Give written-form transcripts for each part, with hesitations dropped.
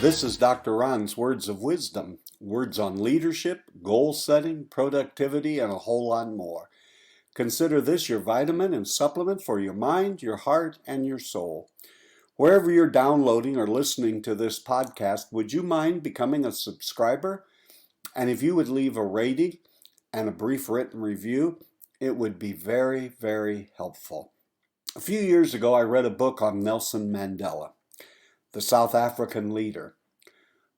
This is Dr. Ron's Words of Wisdom, words on leadership, goal setting, productivity, and a whole lot more. Consider this your vitamin and supplement for your mind, your heart, and your soul. Wherever you're downloading or listening to this podcast, would you mind becoming a subscriber? And if you would leave a rating and a brief written review, it would be very, very helpful. A few years ago, I read a book on Nelson Mandela, the South African leader,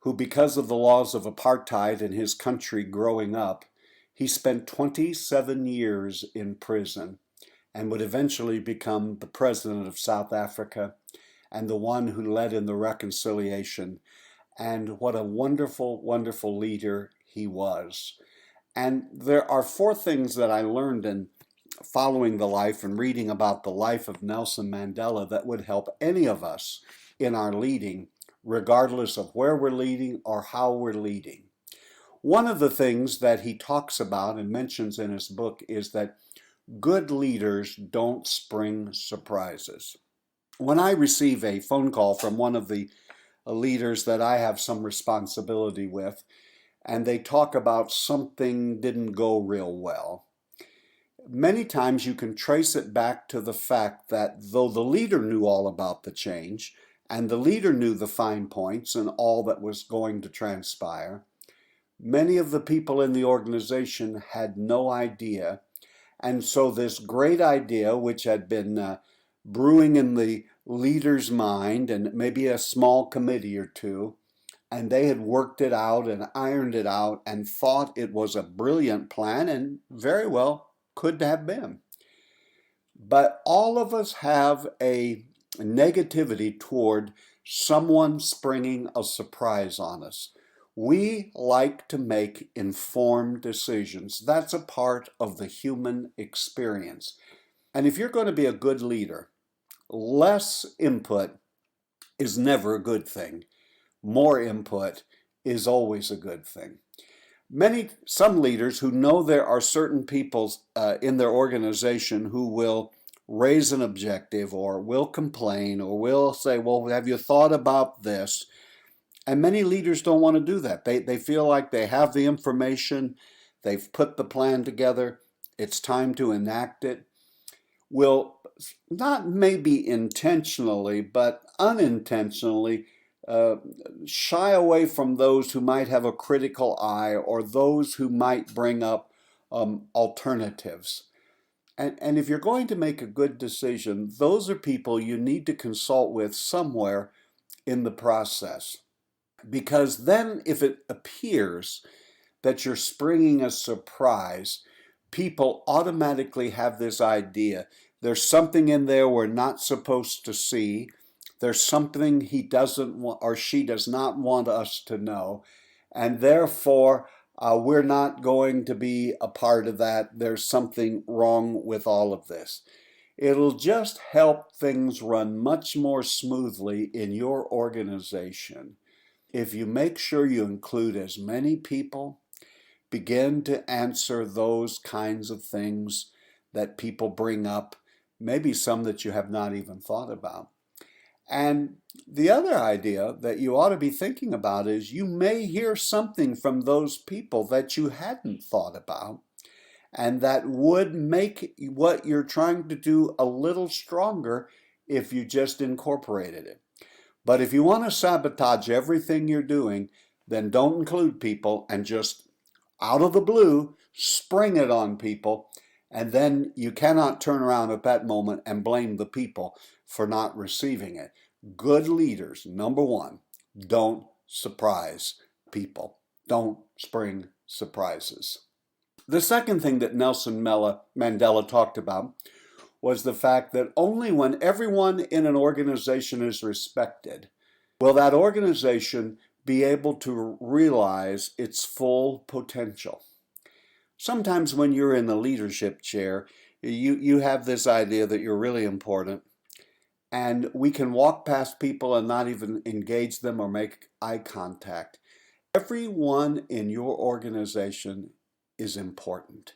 who, because of the laws of apartheid in his country growing up, he spent 27 years in prison and would eventually become the president of South Africa and the one who led in the reconciliation. And what a wonderful, wonderful leader he was. And there are four things that I learned in following the life and reading about the life of Nelson Mandela that would help any of us in our leading, regardless of where we're leading or how we're leading. One of the things that he talks about and mentions in his book is that good leaders don't spring surprises. When I receive a phone call from one of the leaders that I have some responsibility with, and they talk about something didn't go real well, many times you can trace it back to the fact that though the leader knew all about the change, and the leader knew the fine points and all that was going to transpire, many of the people in the organization had no idea. And so this great idea, which had been brewing in the leader's mind and maybe a small committee or two, and they had worked it out and ironed it out and thought it was a brilliant plan, and very well could have been. But all of us have a negativity toward someone springing a surprise on us. We like to make informed decisions. That's a part of the human experience. And if you're going to be a good leader, less input is never a good thing. More input is always a good thing. Some leaders who know there are certain people in their organization who will raise an objective or will complain or will say, well, have you thought about this? And many leaders don't want to do that. They feel like they have the information, they've put the plan together, it's time to enact it. Will not maybe intentionally, but unintentionally shy away from those who might have a critical eye or those who might bring up alternatives. And if you're going to make a good decision, those are people you need to consult with somewhere in the process. Because then if it appears that you're springing a surprise, people automatically have this idea. There's something in there we're not supposed to see. There's something he doesn't want or she does not want us to know. And therefore, we're not going to be a part of that. There's something wrong with all of this. It'll just help things run much more smoothly in your organization if you make sure you include as many people, begin to answer those kinds of things that people bring up, maybe some that you have not even thought about. And the other idea that you ought to be thinking about is you may hear something from those people that you hadn't thought about, and that would make what you're trying to do a little stronger if you just incorporated it. But if you want to sabotage everything you're doing, then don't include people and just out of the blue spring it on people, and then you cannot turn around at that moment and blame the people for not receiving it. Good leaders, number one, don't surprise people. Don't spring surprises. The second thing that Nelson Mandela talked about was the fact that only when everyone in an organization is respected will that organization be able to realize its full potential. Sometimes when you're in the leadership chair, you have this idea that you're really important, and we can walk past people and not even engage them or make eye contact. Everyone in your organization is important.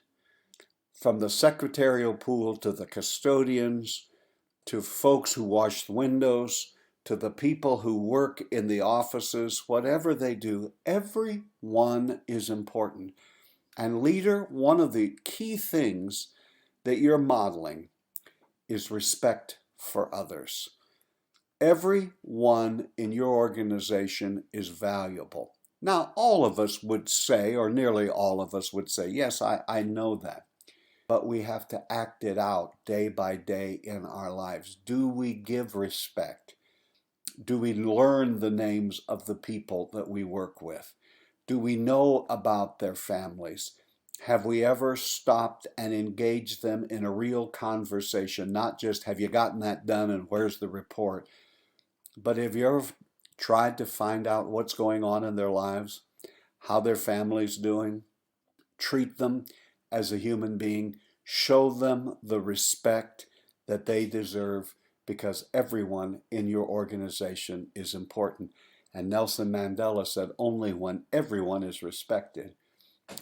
From the secretarial pool to the custodians, to folks who wash the windows, to the people who work in the offices, whatever they do, everyone is important. And leader, one of the key things that you're modeling is respect for others. Everyone in your organization is valuable. Now, all of us would say, or nearly all of us would say, yes, I know that. But we have to act it out day by day in our lives. Do we give respect? Do we learn the names of the people that we work with? Do we know about their families? Have we ever stopped and engaged them in a real conversation? Not just, have you gotten that done and where's the report? But have you ever tried to find out what's going on in their lives? How their family's doing? Treat them as a human being. Show them the respect that they deserve, because everyone in your organization is important. And Nelson Mandela said, only when everyone is respected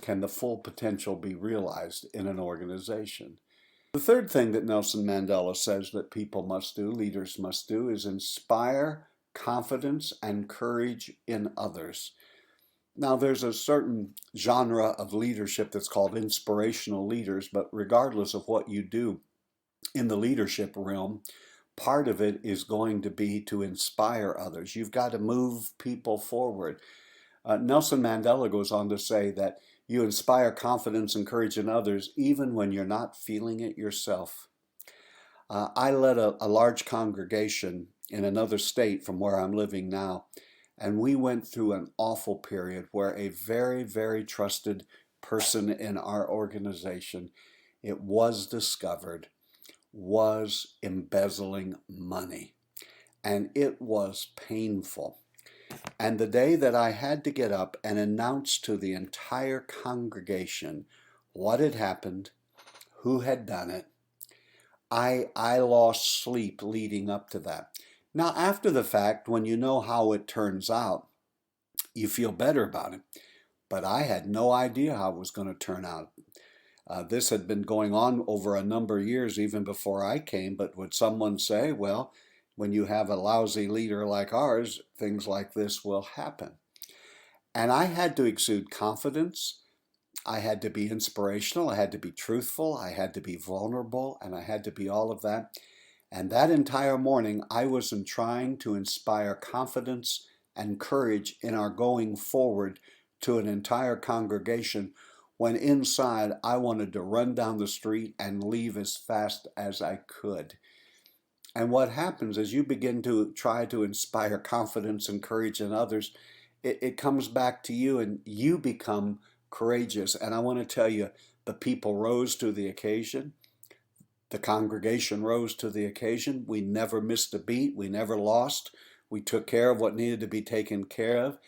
can the full potential be realized in an organization. The third thing that Nelson Mandela says that people must do, leaders must do, is inspire confidence and courage in others. Now, there's a certain genre of leadership that's called inspirational leaders, but regardless of what you do in the leadership realm, part of it is going to be to inspire others. You've got to move people forward. Nelson Mandela goes on to say that you inspire confidence and courage in others even when you're not feeling it yourself. I led a large congregation in another state from where I'm living now, and we went through an awful period where a very, very trusted person in our organization, it was discovered, was embezzling money. And it was painful. And the day that I had to get up and announce to the entire congregation what had happened, who had done it, I lost sleep leading up to that. Now, after the fact, when you know how it turns out, you feel better about it. But I had no idea how it was going to turn out. This had been going on over a number of years, even before I came. But would someone say, well, when you have a lousy leader like ours, things like this will happen? And I had to exude confidence. I had to be inspirational. I had to be truthful. I had to be vulnerable. And I had to be all of that. And that entire morning, I was trying to inspire confidence and courage in our going forward to an entire congregation, when inside I wanted to run down the street and leave as fast as I could. And what happens is you begin to try to inspire confidence and courage in others, it comes back to you and you become courageous. And I want to tell you, the people rose to the occasion. The congregation rose to the occasion. We never missed a beat. We never lost. We took care of what needed to be taken care of.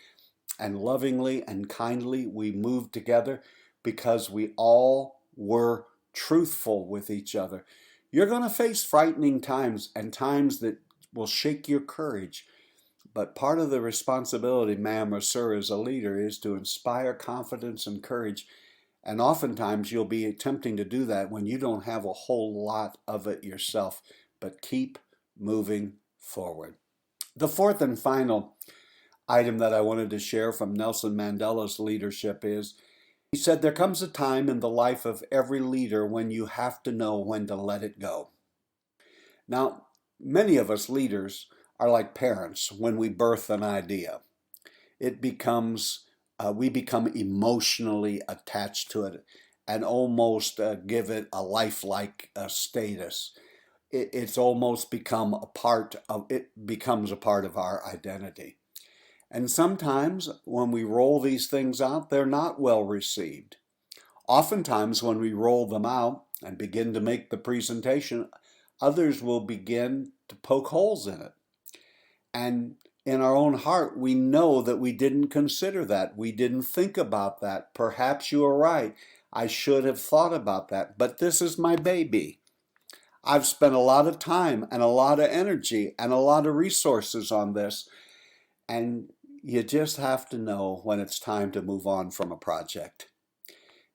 And lovingly and kindly, we moved together because we all were truthful with each other. You're going to face frightening times and times that will shake your courage. But part of the responsibility, ma'am or sir, as a leader is to inspire confidence and courage. And oftentimes you'll be attempting to do that when you don't have a whole lot of it yourself. But keep moving forward. The fourth and final item that I wanted to share from Nelson Mandela's leadership is, he said, there comes a time in the life of every leader when you have to know when to let it go. Now, many of us leaders are like parents when we birth an idea. It becomes, we become emotionally attached to it and almost give it a lifelike status. It's almost become a part of, it becomes a part of our identity. And sometimes when we roll these things out, they're not well received. Oftentimes when we roll them out and begin to make the presentation, others will begin to poke holes in it. And in our own heart, we know that we didn't consider that. We didn't think about that. Perhaps you are right. I should have thought about that. But this is my baby. I've spent a lot of time and a lot of energy and a lot of resources on this. And you just have to know when it's time to move on from a project.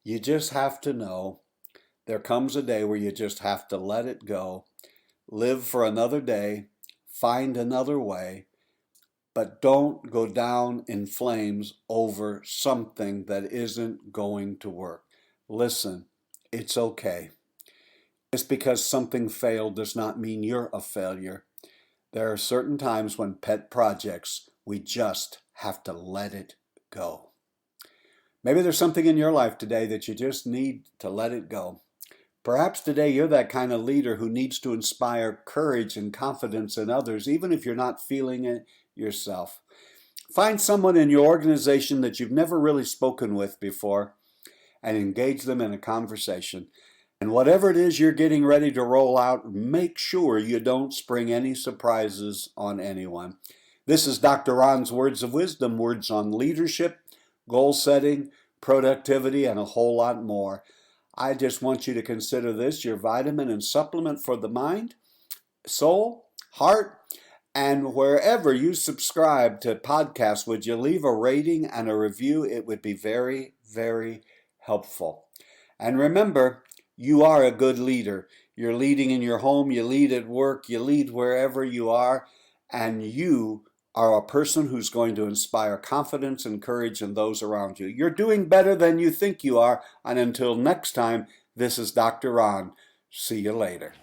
You just have to know there comes a day where you just have to let it go, live for another day, find another way, but don't go down in flames over something that isn't going to work. Listen, it's okay. Just because something failed does not mean you're a failure. There are certain times when pet projects, we just have to let it go. Maybe there's something in your life today that you just need to let it go. Perhaps today you're that kind of leader who needs to inspire courage and confidence in others, even if you're not feeling it yourself. Find someone in your organization that you've never really spoken with before and engage them in a conversation. And whatever it is you're getting ready to roll out, make sure you don't spring any surprises on anyone. This is Dr. Ron's Words of Wisdom, words on leadership, goal setting, productivity, and a whole lot more. I just want you to consider this your vitamin and supplement for the mind, soul, heart, and wherever you subscribe to podcasts, would you leave a rating and a review? It would be very, very helpful. And remember, you are a good leader. You're leading in your home, you lead at work, you lead wherever you are, and you are a person who's going to inspire confidence and courage in those around you. You're doing better than you think you are, and until next time, this is Dr. Ron. See you later.